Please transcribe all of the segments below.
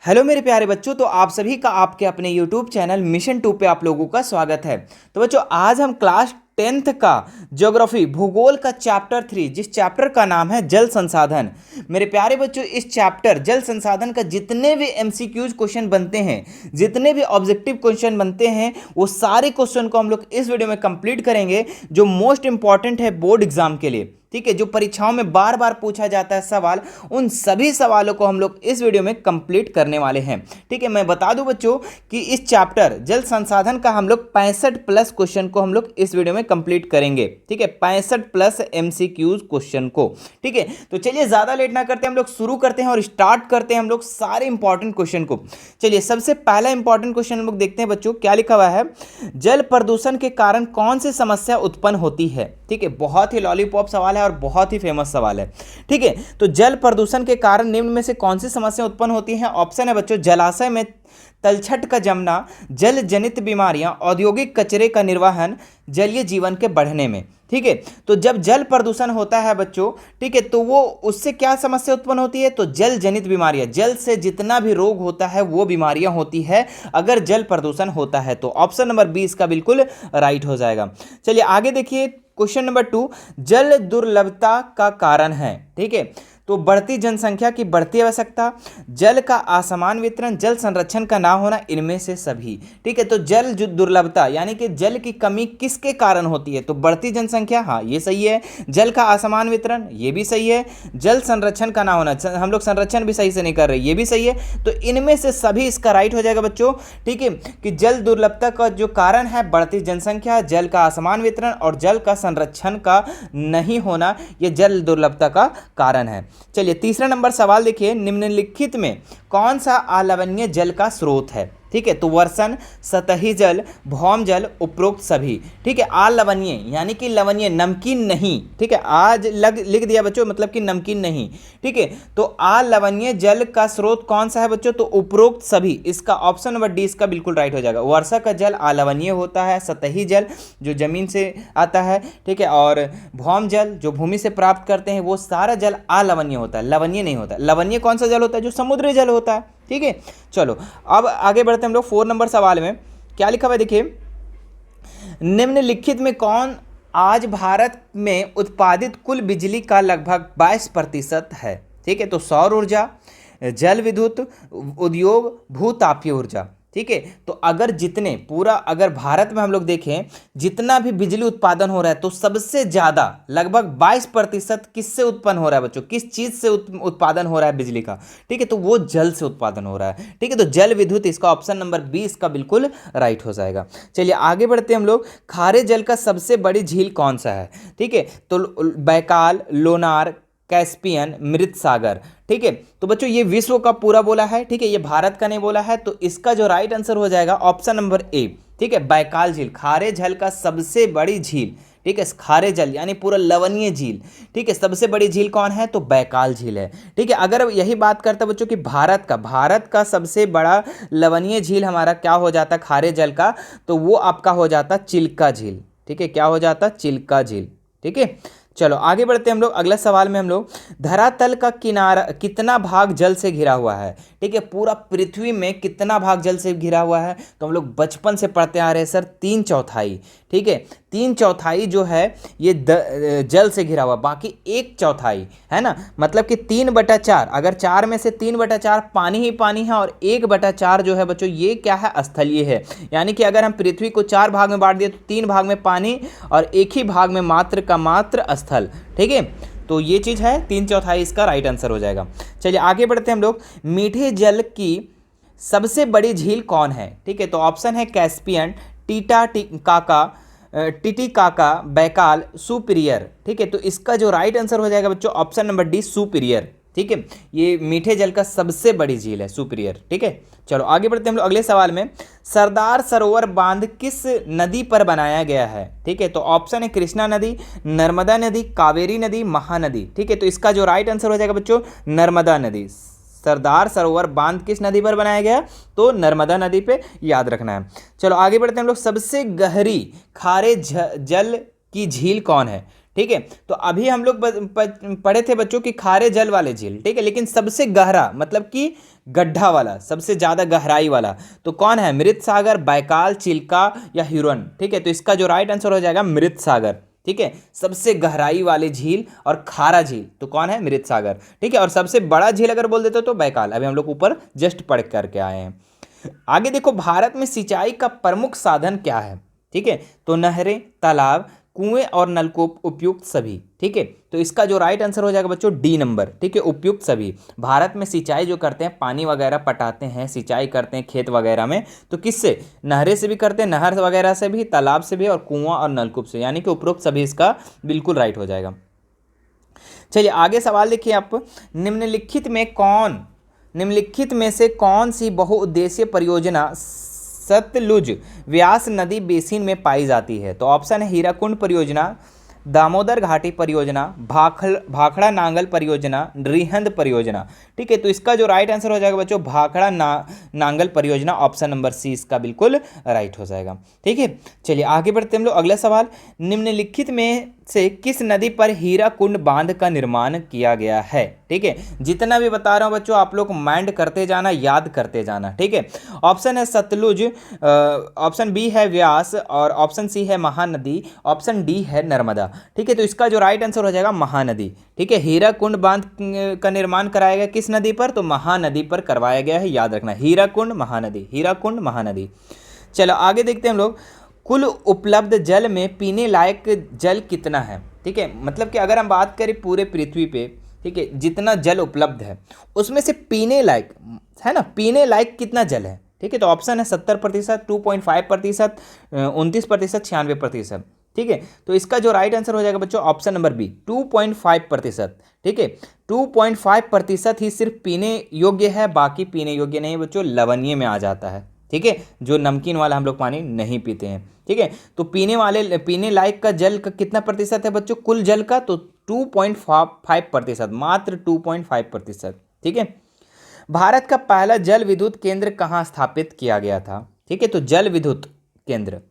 Hello मेरे प्यारे बच्चों। तो आप सभी का आपके अपने यूट्यूब चैनल मिशन 2 पे आप लोगों का स्वागत है। तो बच्चों आज हम क्लास 10th का ज्योग्राफी भूगोल का चैप्टर 3 जिस चैप्टर का नाम है जल संसाधन। मेरे प्यारे बच्चों इस चैप्टर जल संसाधन का जितने भी एमसीक्यूज क्वेश्चन बनते हैं, जितने भी ऑब्जेक्टिव क्वेश्चन बनते हैं, वो सारे क्वेश्चन को हम लोग इस वीडियो में कंप्लीट करेंगे जो मोस्ट इंपॉर्टेंट है बोर्ड एग्जाम के लिए। ठीक है, जो परीक्षाओं में बार बार पूछा जाता है सवाल, उन सभी सवालों को हम लोग इस वीडियो में कंप्लीट करने वाले हैं। ठीक है, मैं बता दूं बच्चों कि इस चैप्टर जल संसाधन का हम लोग 65 प्लस क्वेश्चन को हम लोग इस वीडियो में कंप्लीट करेंगे। ठीक है, 65 प्लस एमसीक्यूज क्वेश्चन को। ठीक है, तो चलिए ज्यादा लेट ना करते हम लोग शुरू करते हैं और स्टार्ट करते हैं हम लोग सारे इंपॉर्टेंट क्वेश्चन को। चलिए सबसे पहला इंपॉर्टेंट क्वेश्चन हम लोग देखते हैं बच्चों, क्या लिखा हुआ है। जल प्रदूषण के कारण कौन सी समस्या उत्पन्न होती है। ठीक है, बहुत ही लॉलीपॉप सवाल है और बहुत ही फेमस सवाल है। ठीक है, तो जल प्रदूषण के कारण निम्न में से कौन सी समस्या उत्पन्न होती है। ऑप्शन है बच्चों, जलाशय में तलछट का जमना, जल जनित बीमारियां, औद्योगिक कचरे का निर्वहन, जलीय जीवन के बढ़ने में। ठीक है, तो जब जल प्रदूषण होता है बच्चों, ठीक है, तो वो उससे क्या समस्या उत्पन्न होती है, तो जल जनित बीमारियां, जल से जितना भी रोग होता है वो बीमारियां होती है अगर जल प्रदूषण होता है। तो ऑप्शन नंबर 20 का बिल्कुल राइट हो जाएगा। चलिए आगे देखिए, क्वेश्चन नंबर 2, जल दुर्लभता का कारण है। ठीक है, तो बढ़ती जनसंख्या की बढ़ती आवश्यकता, जल का असमान वितरण, जल संरक्षण का ना होना, इनमें से सभी। ठीक है, तो जल दुर्लभता यानी कि जल की कमी किसके कारण होती है, तो बढ़ती जनसंख्या, हाँ ये सही है। जल का असमान वितरण, ये भी सही है। जल संरक्षण का ना होना, हम लोग संरक्षण भी सही से नहीं कर रहे, ये भी सही है। तो इनमें से सभी इसका राइट हो जाएगा बच्चों। ठीक है, कि जल दुर्लभता का जो कारण है बढ़ती जनसंख्या, जल का असमान वितरण और जल का संरक्षण का नहीं होना, यह जल दुर्लभता का कारण है। चलिए तीसरा नंबर सवाल देखिए, निम्नलिखित में कौन सा अलवणीय जल का स्रोत है। ठीक है, तो वर्षण, सतही जल, भौम जल, उपरोक्त सभी। ठीक है, अलवणीय यानी कि लवणीय, नमकीन नहीं। ठीक है, आज लिख दिया बच्चों, मतलब कि नमकीन नहीं। ठीक है, तो अलवणीय जल का स्रोत कौन सा है बच्चों, तो उपरोक्त सभी। इसका ऑप्शन नंबर डी इसका बिल्कुल राइट हो जाएगा। वर्षा का जल अलवणीय होता है, सतही जल जो जमीन से आता है, ठीक है, और भौम जल जो भूमि से प्राप्त करते हैं, वो सारा जल अलवणीय होता है, लवणीय नहीं होता। लवणीय कौन सा जल होता है, जो समुद्री जल होता है। ठीक है, चलो अब आगे बढ़ते हैं हम लोग 4 नंबर सवाल में। क्या लिखा हुआ है देखिए, निम्नलिखित में कौन आज भारत में उत्पादित कुल बिजली का लगभग 22% है। ठीक है, तो सौर ऊर्जा, जल विद्युत, उद्योग, भूतापीय ऊर्जा। ठीक है, तो अगर जितने पूरा अगर भारत में हम लोग देखें जितना भी बिजली उत्पादन हो रहा है, तो सबसे ज़्यादा लगभग 22% किससे उत्पन्न हो रहा है बच्चों, किस चीज़ से उत्पादन हो रहा है बिजली का। ठीक है, तो वो जल से उत्पादन हो रहा है। ठीक है, तो जल विद्युत, इसका ऑप्शन नंबर 20 का बिल्कुल राइट हो जाएगा। चलिए आगे बढ़ते हैं हम लोग, खारे जल का सबसे बड़ी झील कौन सा है। ठीक है, तो बैकाल, लोनार, कैस्पियन, मृत सागर। ठीक है, तो बच्चों ये विश्व का पूरा बोला है। ठीक है, ये भारत का नहीं बोला है, तो इसका जो राइट आंसर हो जाएगा ऑप्शन नंबर ए। ठीक है, बैकाल झील, खारे जल का सबसे बड़ी झील। ठीक है, खारे जल यानी पूरा लवणीय झील। ठीक है, सबसे बड़ी झील कौन है, तो बैकाल झील है। ठीक है, अगर यही बात करता बच्चों कि भारत का सबसे बड़ा लवणीय झील हमारा क्या हो जाता खारे जल का, तो वो आपका हो जाता चिल्का झील। ठीक है, क्या हो जाता, चिल्का झील। ठीक है, चलो आगे बढ़ते हैं हम लोग अगला सवाल में। हम लोग धरातल का किनारा कितना भाग जल से घिरा हुआ है। ठीक है, पूरा पृथ्वी में कितना भाग जल से घिरा हुआ है, तो हम लोग बचपन से पढ़ते आ रहे हैं सर, 3/4। ठीक है, 3/4 जो है ये जल से घिरा हुआ, बाकी 1/4 है ना, मतलब कि 3/4। अगर 4 में से 3/4 पानी ही पानी है और 1/4 जो है बच्चों ये क्या है, स्थलीय है। यानी कि अगर हम पृथ्वी को 4 भाग में बांट दिए तो 3 भाग में पानी और 1 ही भाग में मात्र का मात्र स्थल। ठीक है, तो ये चीज़ है, 3/4 इसका राइट आंसर हो जाएगा। चलिए आगे बढ़ते हैं हम लोग, मीठे जल की सबसे बड़ी झील कौन है। ठीक है, तो ऑप्शन है कैस्पियन, टिटिकाका, बैकाल, सुपीरियर। ठीक है, तो इसका जो राइट आंसर हो जाएगा बच्चों ऑप्शन नंबर डी, सुपीरियर। ठीक है, ये मीठे जल का सबसे बड़ी झील है, सुपीरियर। ठीक है, चलो आगे बढ़ते हैं हम लोग अगले सवाल में। सरदार सरोवर बांध किस नदी पर बनाया गया है। ठीक है, तो ऑप्शन है कृष्णा नदी, नर्मदा नदी, कावेरी नदी, महानदी। ठीक है, तो इसका जो राइट आंसर हो जाएगा बच्चों नर्मदा नदी। सरदार सरोवर बांध किस नदी पर बनाया गया, तो नर्मदा नदी पे, याद रखना है। चलो आगे बढ़ते हैं हम लोग, सबसे गहरी खारे जल की झील कौन है। ठीक है। तो अभी हम लोग पढ़े थे बच्चों की खारे जल वाले झील, ठीक है, लेकिन सबसे गहरा मतलब कि गड्ढा वाला, सबसे ज्यादा गहराई वाला तो कौन है? मृत सागर, बैकाल, चिल्का या हिरन, ठीक है। तो इसका जो राइट आंसर हो जाएगा मृत सागर, ठीक है। सबसे गहराई वाली झील और खारा झील तो कौन है? मृत सागर, ठीक है। और सबसे बड़ा झील अगर बोल देते तो बैकाल। अभी हम लोग ऊपर जस्ट पढ़ करके आए हैं। आगे देखो, भारत में सिंचाई का प्रमुख साधन क्या है? ठीक है, तो नहरें, तालाब, कुएं और नलकूप, उपयुक्त सभी, ठीक है। तो इसका जो राइट आंसर हो जाएगा बच्चों डी नंबर, ठीक है, उपयुक्त सभी। भारत में सिंचाई जो करते हैं, पानी वगैरह पटाते हैं, सिंचाई करते हैं खेत वगैरह में, तो किससे? नहरें से भी करते हैं, नहर वगैरह से भी, तालाब से भी, और कुआं और नलकूप से, यानी कि उपयुक्त सभी इसका बिल्कुल राइट हो जाएगा। चलिए आगे सवाल देखिए आप, निम्नलिखित में से कौन सी बहुउद्देशीय परियोजना सतलुज व्यास नदी बेसिन में पाई जाती है? तो ऑप्शन है हीराकुंड परियोजना, दामोदर घाटी परियोजना, भाखड़ा नांगल परियोजना, रिहंद परियोजना, ठीक है। तो इसका जो राइट आंसर हो जाएगा बच्चों भाखड़ा नांगल परियोजना, ऑप्शन नंबर सी इसका बिल्कुल राइट हो जाएगा, ठीक है। चलिए आगे बढ़ते हम लोग, अगला सवाल, निम्नलिखित में से किस नदी पर हीराकुंड बांध का निर्माण किया गया है? ठीक है, जितना भी बता रहा हूं बच्चों आप लोग माइंड करते जाना, याद करते जाना, ठीक है। ऑप्शन है सतलुज, ऑप्शन बी है व्यास, और ऑप्शन सी है महानदी, ऑप्शन डी है नर्मदा, ठीक है। तो इसका जो राइट आंसर हो जाएगा महानदी, ठीक है। हीराकुंड बांध का निर्माण कराया गया किस नदी पर? तो महानदी पर करवाया गया है, याद रखना, हीराकुंड महानदी, हीराकुंड महानदी। चलो आगे देखते हैं हम लोग, कुल उपलब्ध जल में पीने लायक जल कितना है? ठीक है, मतलब कि अगर हम बात करें पूरे पृथ्वी पे, ठीक है, जितना जल उपलब्ध है उसमें से पीने लायक है ना, पीने लायक कितना जल है? ठीक है, तो ऑप्शन है 70%, 2.5%, 29%, 96%, ठीक है। तो इसका जो राइट आंसर हो जाएगा बच्चों ऑप्शन नंबर बी 2.5%, ठीक है। 2.5% ही सिर्फ पीने योग्य है, बाकी पीने योग्य नहीं बच्चों, लवणीय में आ जाता है, ठीक है, जो नमकीन वाला हम लोग पानी नहीं पीते हैं, ठीक है। तो पीने लायक का जल का कितना प्रतिशत है बच्चों कुल जल का? तो 2.5%, मात्र 2.5%, ठीक है। भारत का पहला जल विद्युत केंद्र कहाँ स्थापित किया गया था? ठीक है, तो जल विद्युत केंद्र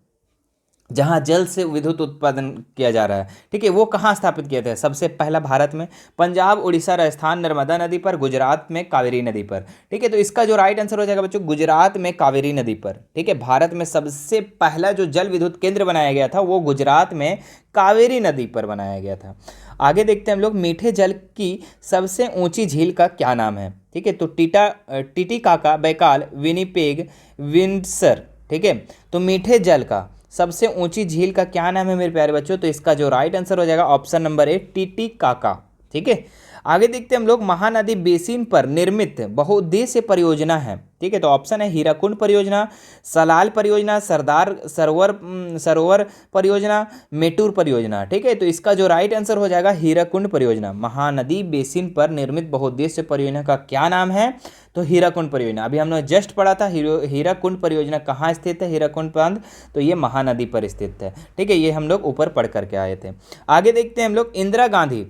जहां जल से विद्युत उत्पादन किया जा रहा है, ठीक है, वो कहाँ स्थापित किया था? सबसे पहला भारत में पंजाब, उड़ीसा, राजस्थान, नर्मदा नदी पर, गुजरात में कावेरी नदी पर, ठीक है। तो इसका जो राइट आंसर हो जाएगा बच्चों गुजरात में कावेरी नदी पर, ठीक है। भारत में सबसे पहला जो जल विद्युत केंद्र बनाया गया था वो गुजरात में कावेरी नदी पर बनाया गया था। आगे देखते हैं हम लोग, मीठे जल की सबसे ऊंची झील का क्या नाम है? ठीक है, तो टिटिकाका, बैकाल, विनिपेग, विंडसर, ठीक है। तो मीठे जल का सबसे ऊंची झील का क्या नाम है मेरे प्यारे बच्चों? तो इसका जो राइट आंसर हो जाएगा ऑप्शन नंबर ए टिटिकाका, ठीक है। आगे देखते हैं हम लोग, महानदी बेसिन पर निर्मित बहुउद्देश्य परियोजना है, ठीक है। तो ऑप्शन है हीराकुंड परियोजना, सलाल परियोजना, सरदार सरोवर परियोजना, मेटूर परियोजना, ठीक है। तो इसका जो राइट आंसर हो जाएगा हीराकुंड परियोजना। महानदी बेसिन पर निर्मित बहुउद्देश्य परियोजना का क्या नाम है? तो हीराकुंड परियोजना। अभी हमने जस्ट पढ़ा था हीराकुंड परियोजना कहाँ स्थित है, हीराकुंड बांध, तो ये महानदी पर स्थित है, ठीक है। ये हम लोग ऊपर पढ़ करके आए थे। आगे देखते हैं हम लोग, इंदिरा गांधी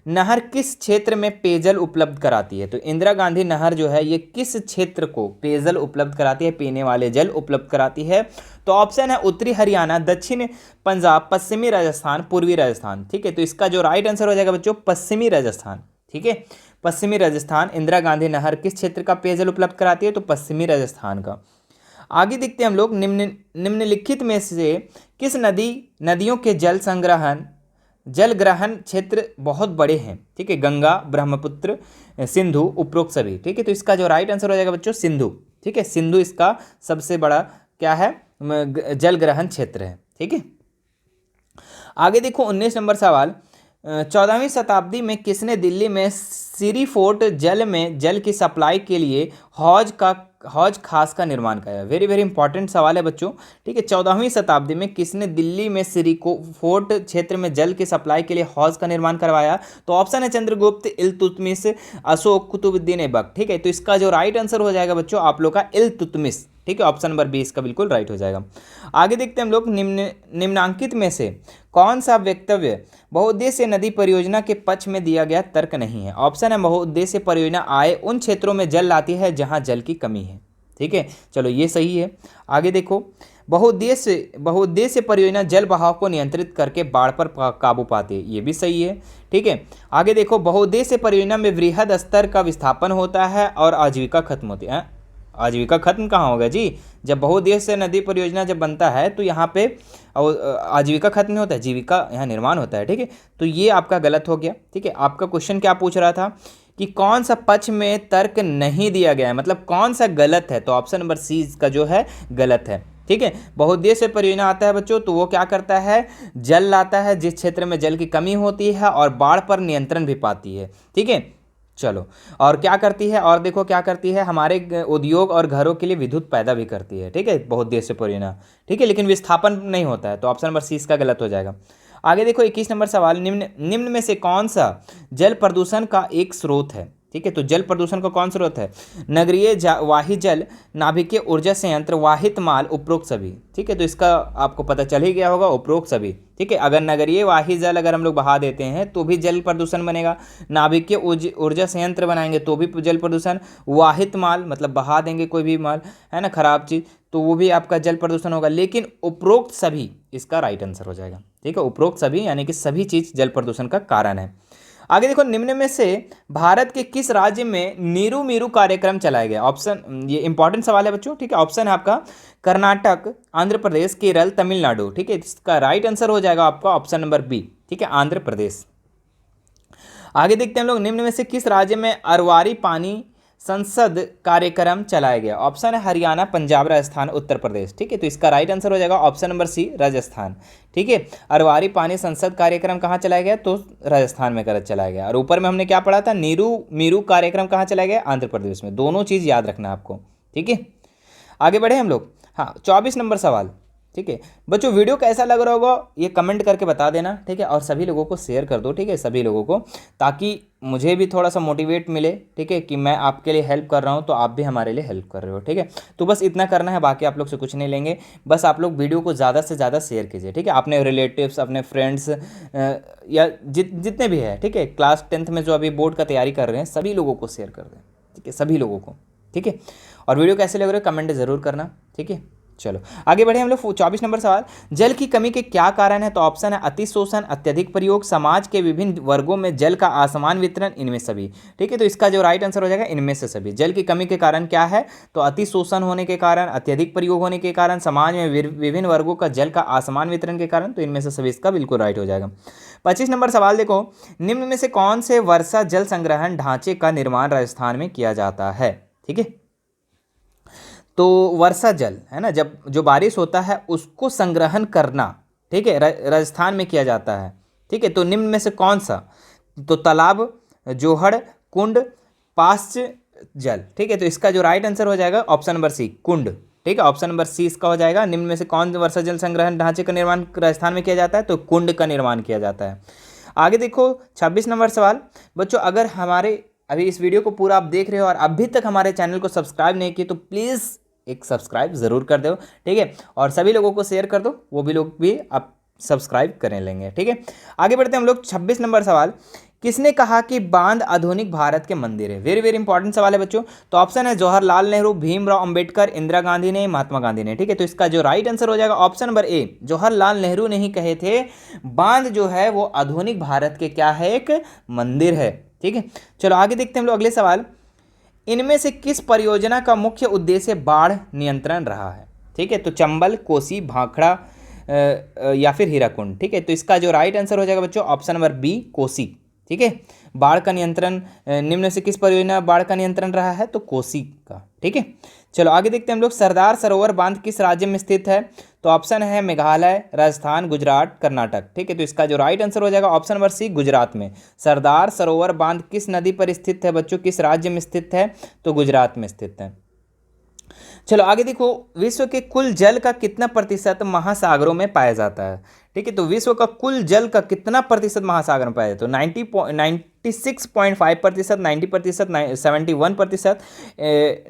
नहर किस क्षेत्र में पेयजल उपलब्ध कराती है? तो इंदिरा गांधी नहर जो है ये किस क्षेत्र को पेयजल उपलब्ध कराती है, पीने वाले जल उपलब्ध कराती है? तो ऑप्शन है उत्तरी हरियाणा, दक्षिण पंजाब, पश्चिमी राजस्थान, पूर्वी राजस्थान, ठीक है। तो इसका जो राइट आंसर हो जाएगा बच्चों पश्चिमी राजस्थान, ठीक है। पश्चिमी राजस्थान, इंदिरा गांधी नहर किस क्षेत्र का पेयजल उपलब्ध कराती है? तो पश्चिमी राजस्थान का। आगे देखते हैं हम लोग, निम्नलिखित में से किस नदियों के जल ग्रहण क्षेत्र बहुत बड़े हैं? ठीक है, गंगा, ब्रह्मपुत्र, सिंधु, उपरोक्त सभी, ठीक है। तो इसका जो राइट आंसर हो जाएगा बच्चों सिंधु, ठीक है। सिंधु इसका सबसे बड़ा क्या है, जल ग्रहण क्षेत्र है, ठीक है। आगे देखो 19 नंबर सवाल, 14वीं शताब्दी में किसने दिल्ली में सीरी फोर्ट जल की सप्लाई के लिए हौज खास का निर्माण कराया? वेरी वेरी इंपॉर्टेंट सवाल है बच्चों, ठीक है। 14वीं शताब्दी में किसने दिल्ली में सीरी फोर्ट क्षेत्र में जल की सप्लाई के लिए हौज का निर्माण करवाया? तो ऑप्शन है चंद्रगुप्त, इल्तुतमिश, अशोक, कुतुबुद्दीन ऐबक, ठीक है। तो इसका जो राइट आंसर हो जाएगा बच्चों आप लोग का इल्तुतमिश, ठीक है। ऑप्शन नंबर बी इसका बिल्कुल राइट हो जाएगा। आगे देखते हैं हम लोग, निम्नांकित में से कौन सा वक्तव्य बहुउद्देश्य नदी परियोजना के पक्ष में दिया गया तर्क नहीं है? ऑप्शन है बहुउद्देश्य परियोजना आए उन क्षेत्रों में जल लाती है जहां जल की कमी है, ठीक है। चलो ये सही है। आगे देखो, बहुउद्देश्य परियोजना जल बहाव को नियंत्रित करके बाढ़ पर काबू पाती है, ये भी सही है। ठीक है, आगे देखो, बहुउद्देश्य परियोजना में वृहद स्तर का विस्थापन होता है और आजीविका खत्म होती है। आजीविका खत्म कहाँ होगा जी? जब बहुउद्देश्य नदी परियोजना जब बनता है तो यहाँ पे आजीविका खत्म नहीं होता है, जीविका यहाँ निर्माण होता है। ठीक है, तो ये आपका गलत हो गया। ठीक है, आपका क्वेश्चन क्या पूछ रहा था कि कौन सा पक्ष में तर्क नहीं दिया गया है, मतलब कौन सा गलत है, तो ऑप्शन नंबर सी का जो है गलत है। ठीक है, बहुउद्देश्य परियोजना आता है बच्चों, तो वो क्या करता है, जल लाता है जिस क्षेत्र में जल की कमी होती है और बाढ़ पर नियंत्रण भी पाती है। ठीक है, चलो, और क्या करती है, और देखो क्या करती है, हमारे उद्योग और घरों के लिए विद्युत पैदा भी करती है। ठीक है, बहुउद्देश्य परियोजना। ठीक है, लेकिन विस्थापन नहीं होता है, तो ऑप्शन नंबर सी इसका गलत हो जाएगा। आगे देखो 21 नंबर सवाल, निम्न में से कौन सा जल प्रदूषण का एक स्रोत है? ठीक है, तो जल प्रदूषण का कौन स्रोत है? नगरीय वाही जल, नाभिकीय ऊर्जा संयंत्र, वाहित माल, उपरोक्त सभी। ठीक है, तो इसका आपको पता चल ही गया होगा, उपरोक्त सभी। ठीक है, अगर नगरीय वाही जल अगर हम लोग बहा देते हैं तो भी जल प्रदूषण बनेगा, नाभिकीय ऊर्जा संयंत्र बनाएंगे तो भी जल प्रदूषण, वाहित माल मतलब बहा देंगे कोई भी माल, है ना, खराब चीज़, तो वो भी आपका जल प्रदूषण होगा। लेकिन उपरोक्त सभी इसका राइट आंसर हो जाएगा। ठीक है, उपरोक्त सभी यानी कि सभी चीज़ जल प्रदूषण का कारण है। आगे देखो, निम्न में से भारत के किस राज्य में नीरू मीरू कार्यक्रम चलाया गया? ऑप्शन, ये इंपॉर्टेंट सवाल है बच्चों। ठीक है, ऑप्शन है आपका कर्नाटक, आंध्र प्रदेश, केरल, तमिलनाडु। ठीक है, इसका राइट आंसर हो जाएगा आपका ऑप्शन नंबर बी। ठीक है, आंध्र प्रदेश। आगे देखते हैं हम लोग, निम्न में से किस राज्य में अरवारी पानी संसद कार्यक्रम चलाया गया? ऑप्शन है हरियाणा, पंजाब, राजस्थान, उत्तर प्रदेश। ठीक है, तो इसका राइट आंसर हो जाएगा ऑप्शन नंबर सी, राजस्थान। ठीक है, अरवारी पानी संसद कार्यक्रम कहाँ चलाया गया? तो राजस्थान में चलाया गया। और ऊपर में हमने क्या पढ़ा था, नीरू मीरू कार्यक्रम कहाँ चलाया गया? आंध्र प्रदेश में। दोनों चीज़ याद रखना है आपको। ठीक है, आगे बढ़े हम लोग। हाँ, 24 नंबर सवाल। ठीक है बच्चों, वीडियो कैसा लग रहा होगा ये कमेंट करके बता देना। ठीक है, और सभी लोगों को शेयर कर दो। ठीक है, सभी लोगों को, ताकि मुझे भी थोड़ा सा मोटिवेट मिले। ठीक है, कि मैं आपके लिए हेल्प कर रहा हूँ तो आप भी हमारे लिए हेल्प कर रहे हो। ठीक है, तो बस इतना करना है, बाकी आप लोग से कुछ नहीं लेंगे। बस आप लोग वीडियो को ज़्यादा से ज़्यादा शेयर कीजिए। ठीक है, अपने रिलेटिव्स, अपने फ्रेंड्स या जितने भी है, ठीक है, क्लास 10th में जो अभी बोर्ड का तैयारी कर रहे हैं सभी लोगों को शेयर कर दें। ठीक है, सभी लोगों को। ठीक है, और वीडियो कैसे लग रहे हो कमेंट ज़रूर करना। ठीक है, चलो आगे बढ़े हम लोग। 24 नंबर सवाल, जल की कमी के क्या कारण है? तो ऑप्शन है अतिशोषण, अत्यधिक प्रयोग, समाज के विभिन्न वर्गों में जल का असमान वितरण, इनमें सभी। ठीक है, तो इसका जो राइट आंसर हो जाएगा इनमें से सभी। जल की कमी के कारण क्या है? तो अतिशोषण होने के कारण, अत्यधिक प्रयोग होने के कारण, समाज में विभिन्न वर्गों का जल का असमान वितरण के कारण, तो इनमें से सभी इसका बिल्कुल राइट हो जाएगा। 25 नंबर सवाल देखो, निम्न में से कौन से वर्षा जल संग्रहण ढांचे का निर्माण राजस्थान में किया जाता है? ठीक है, तो वर्षा जल है ना, जब जो बारिश होता है उसको संग्रहण करना, ठीक है, राजस्थान में किया जाता है। ठीक है, तो निम्न में से कौन सा? तो तालाब, जोहड़, कुंड, पाश्च जल। ठीक है, तो इसका जो राइट आंसर हो जाएगा ऑप्शन नंबर सी, कुंड। ठीक है, ऑप्शन नंबर सी इसका हो जाएगा। निम्न में से कौन वर्षा जल संग्रहण ढांचे का निर्माण राजस्थान में किया जाता है? तो कुंड का निर्माण किया जाता है। आगे देखो 26 नंबर सवाल। बच्चों, अगर हमारे अभी इस वीडियो को पूरा आप देख रहे हो और अभी तक हमारे चैनल को सब्सक्राइब नहीं किए तो प्लीज़ एक सब्सक्राइब ज़रूर कर दो। ठीक है, और सभी लोगों को शेयर कर दो, वो भी लोग भी आप सब्सक्राइब करें लेंगे। ठीक है, आगे बढ़ते हैं हम लोग। 26 नंबर सवाल, किसने कहा कि बांध आधुनिक भारत के मंदिर है? वेरी वेरी इंपॉर्टेंट सवाल है बच्चों। तो ऑप्शन है जवाहरलाल नेहरू, भीमराव अंबेडकर, इंदिरा गांधी ने, महात्मा गांधी ने। ठीक है, तो इसका जो राइट आंसर हो जाएगा option number A, Jawaharlal Nehru ने ही कहे थे बांध जो है वो आधुनिक भारत के क्या है, एक मंदिर है। ठीक है, चलो आगे देखते हैं हम लोग अगले सवाल। इनमें से किस परियोजना का मुख्य उद्देश्य बाढ़ नियंत्रण रहा है? ठीक है, तो चंबल, कोसी, भाखड़ा या फिर हीराकुंड। ठीक है, तो इसका जो राइट आंसर हो जाएगा बच्चों ऑप्शन नंबर बी, कोसी। ठीक है, बाढ़ का नियंत्रण, निम्न से किस परियोजना बाढ़ का नियंत्रण रहा है? तो कोसी का। ठीक है, चलो आगे देखते हैं हम लोग। सरदार सरोवर बांध किस राज्य में स्थित है? तो ऑप्शन है मेघालय, राजस्थान, गुजरात, कर्नाटक। ठीक है, तो इसका जो राइट आंसर हो जाएगा ऑप्शन नंबर सी, गुजरात में। सरदार सरोवर बांध किस नदी पर स्थित है बच्चों, किस राज्य में स्थित है? तो गुजरात में स्थित है। चलो आगे देखो, विश्व के कुल जल का कितना प्रतिशत महासागरों में पाया जाता है? ठीक है। तो विश्व का कुल जल का कितना प्रतिशत महासागर में पाया जाता है? तो 96.5%, 90%, 71%,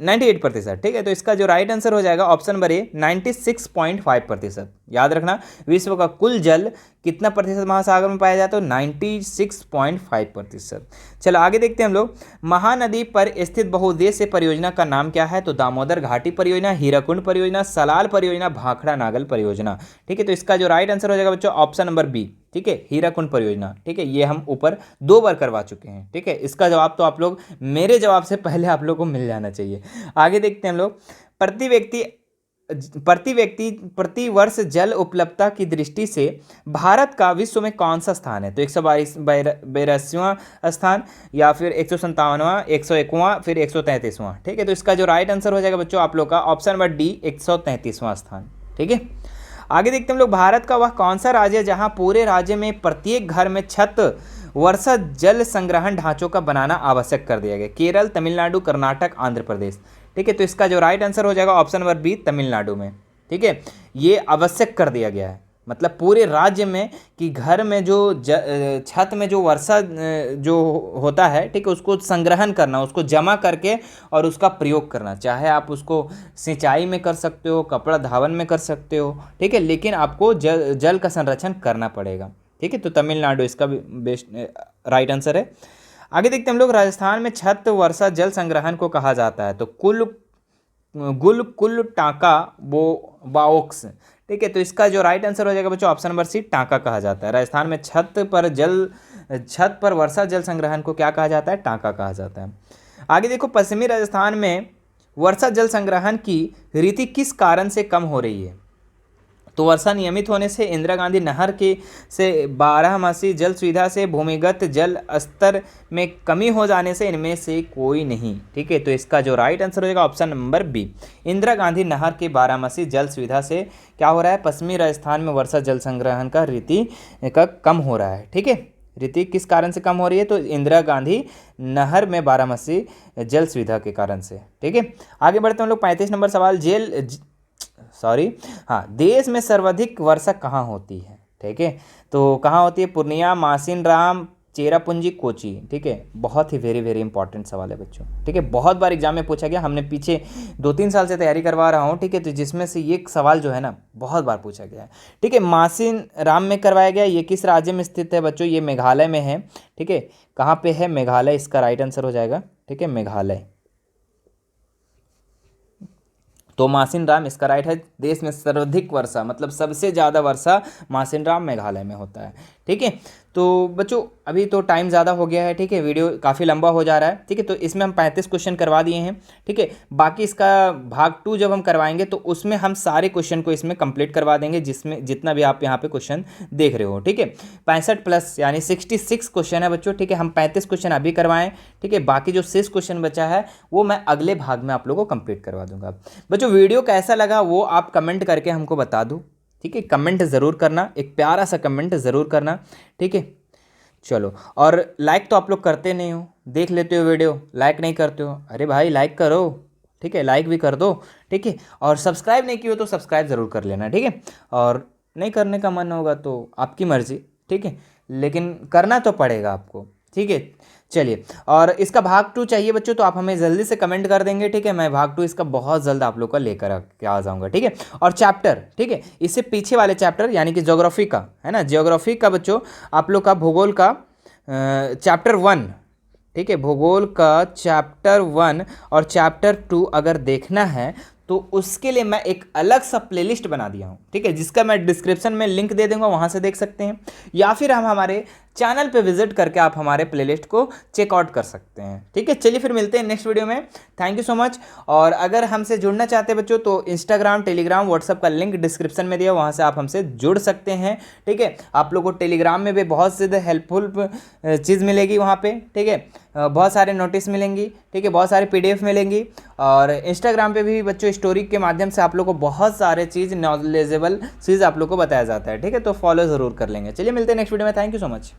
98%। ठीक है। तो इसका जो राइट आंसर हो जाएगा ऑप्शन नंबर ए 96.5%। याद रखना, विश्व का कुल जल कितना प्रतिशत महासागर में पाया जाता है? 96.5%। चलो आगे देखते हैं हम लोग। महानदी पर स्थित बहुउद्देश्य परियोजना का नाम क्या है? तो दामोदर घाटी परियोजना, हीराकुंड परियोजना, सलाल परियोजना, भाखड़ा नागल परियोजना। ठीक है। तो इसका जो राइट आंसर हो जाएगा बच्चों ऑप्शन नंबर बी। ठीक है, हीराकुंड परियोजना। ठीक है, ये हम ऊपर 2 बार करवा चुके हैं। ठीक है, इसका जवाब तो आप लोग मेरे जवाब से पहले आप लोग को मिल जाना चाहिए। आगे देखते हैं हम लोग। प्रति वर्ष जल उपलब्धता की दृष्टि से भारत का विश्व में कौन सा स्थान है? तो 182वां स्थान, या फिर 157वां, 101वां, फिर 133वां। ठीक है। तो इसका जो राइट आंसर हो जाएगा बच्चों आप लोग का ऑप्शन नंबर डी 133वां स्थान। ठीक है। आगे देखते हैं हम लोग। भारत का वह कौन सा राज्य है जहां पूरे राज्य में प्रत्येक घर में छत वर्षा जल संग्रहण ढांचों का बनाना आवश्यक कर दिया गया? केरल, तमिलनाडु, कर्नाटक, आंध्र प्रदेश। ठीक है। तो इसका जो राइट आंसर हो जाएगा ऑप्शन नंबर बी तमिलनाडु में। ठीक है, ये आवश्यक कर दिया गया है, मतलब पूरे राज्य में कि घर में जो छत में जो वर्षा जो होता है, ठीक है, उसको संग्रहण करना, उसको जमा करके और उसका प्रयोग करना। चाहे आप उसको सिंचाई में कर सकते हो, कपड़ा धावन में कर सकते हो। ठीक है, लेकिन आपको जल का संरक्षण करना पड़ेगा। ठीक है। तो तमिलनाडु इसका भी बेस्ट राइट आंसर है। आगे देखते हैं हम लोग। राजस्थान में छत वर्षा जल संग्रहण को कहा जाता है? तो कुल टाँका बाओक्स। ठीक है। तो इसका जो राइट आंसर हो जाएगा बच्चों ऑप्शन नंबर सी टाँका कहा जाता है। राजस्थान में छत पर वर्षा जल संग्रहण को क्या कहा जाता है? टाँका कहा जाता है। आगे देखो, पश्चिमी राजस्थान में वर्षा जल संग्रहण की रीति किस कारण से कम हो रही है? तो वर्षा नियमित होने से, इंदिरा गांधी नहर के से, 12मासी जल सुविधा से, भूमिगत जल स्तर में कमी हो जाने से, इनमें से कोई नहीं। ठीक है। तो इसका जो राइट आंसर हो जाएगा option number B, Indira Gandhi नहर के 12मासी जल सुविधा से क्या हो रहा है? पश्चिमी राजस्थान में वर्षा जल संग्रहण का रीति का कम हो रहा है। ठीक है, रीति किस कारण से कम हो रही है? तो इंदिरा गांधी नहर में 12मासी जल सुविधा के कारण से। ठीक है। आगे बढ़ते हैं हम लोग। 35 नंबर सवाल। देश में सर्वाधिक वर्षा कहाँ होती है? ठीक है। तो कहाँ होती है? पूर्णिया, मासिनराम, चेरापूंजी, कोची। ठीक है, बहुत ही वेरी इंपॉर्टेंट सवाल है बच्चों। ठीक है, बहुत बार एग्जाम में पूछा गया। हमने पीछे 2-3 साल से तैयारी करवा रहा हूँ। ठीक है, तो जिसमें से ये सवाल जो है ना बहुत बार पूछा गया है। ठीक है, मासिनराम में करवाया गया। ये किस राज्य में स्थित है बच्चों? ये मेघालय में है। ठीक है, कहाँ पे है? मेघालय इसका राइट आंसर हो जाएगा। ठीक है, मेघालय। तो मासिनराम इसका राइट है। देश में सर्वाधिक वर्षा मतलब सबसे ज़्यादा वर्षा मासिनराम मेघालय में होता है। ठीक है। तो बच्चों अभी तो टाइम ज़्यादा हो गया है। ठीक है, वीडियो काफ़ी लंबा हो जा रहा है। ठीक है, तो इसमें हम 35 क्वेश्चन करवा दिए हैं। ठीक है, बाकी इसका भाग 2 जब हम करवाएंगे तो उसमें हम सारे क्वेश्चन को इसमें कंप्लीट करवा देंगे, जिसमें जितना भी आप यहाँ पे क्वेश्चन देख रहे हो। ठीक है, 65 प्लस यानी 66 क्वेश्चन है बच्चों। ठीक है, हम 35 क्वेश्चन अभी करवाएं। ठीक है, बाकी जो 6 क्वेश्चन बचा है वो मैं अगले भाग में आप लोगों को कंप्लीट करवा दूंगा। बच्चों वीडियो कैसा लगा वो आप कमेंट करके हमको बता दो। ठीक है, कमेंट ज़रूर करना, एक प्यारा सा कमेंट ज़रूर करना। ठीक है, चलो। और लाइक तो आप लोग करते नहीं हो, देख लेते हो वीडियो, लाइक नहीं करते हो। अरे भाई लाइक करो। ठीक है, लाइक भी कर दो। ठीक है, और सब्सक्राइब नहीं किया हो तो सब्सक्राइब ज़रूर कर लेना। ठीक है, और नहीं करने का मन होगा तो आपकी मर्ज़ी। ठीक है, लेकिन करना तो पड़ेगा आपको। ठीक है, चलिए। और इसका भाग 2 चाहिए बच्चों तो आप हमें जल्दी से कमेंट कर देंगे। ठीक है, मैं भाग 2 इसका बहुत जल्द आप लोग का लेकर के आ जाऊंगा। ठीक है, और चैप्टर, ठीक है, इससे पीछे वाले चैप्टर यानी कि ज्योग्राफी का है ना, ज्योग्राफी का बच्चों आप लोग का भूगोल का चैप्टर 1, ठीक है, भूगोल का चैप्टर 1 और चैप्टर 2 अगर देखना है तो उसके लिए मैं एक अलग सा प्लेलिस्ट बना दिया हूँ। ठीक है, जिसका मैं डिस्क्रिप्शन में लिंक दे दूंगा, वहाँ से देख सकते हैं, या फिर हम हमारे चैनल पे विजिट करके आप हमारे प्लेलिस्ट को चेकआउट कर सकते हैं। ठीक है, चलिए फिर मिलते हैं नेक्स्ट वीडियो में। Thank you so much. और अगर हमसे जुड़ना चाहते हैं बच्चों तो इंस्टाग्राम, टेलीग्राम, व्हाट्सअप का लिंक डिस्क्रिप्शन में दिया, वहाँ से आप हमसे जुड़ सकते हैं। ठीक है, आप लोग को टेलीग्राम में भी बहुत ज़्यादा हेल्पफुल चीज़ मिलेगी वहाँ पर। ठीक है, बहुत सारे नोटिस मिलेंगी। ठीक है, बहुत सारे PDF मिलेंगी। और इंस्टाग्राम पे भी बच्चों स्टोरी के माध्यम से आप लोग को बहुत सारे चीज़, नॉलेजेबल चीज़ आप लोग को बताया जाता है। ठीक है, तो फॉलो ज़रूर कर लेंगे। चलिए मिलते हैं नेक्स्ट वीडियो में। Thank you so much.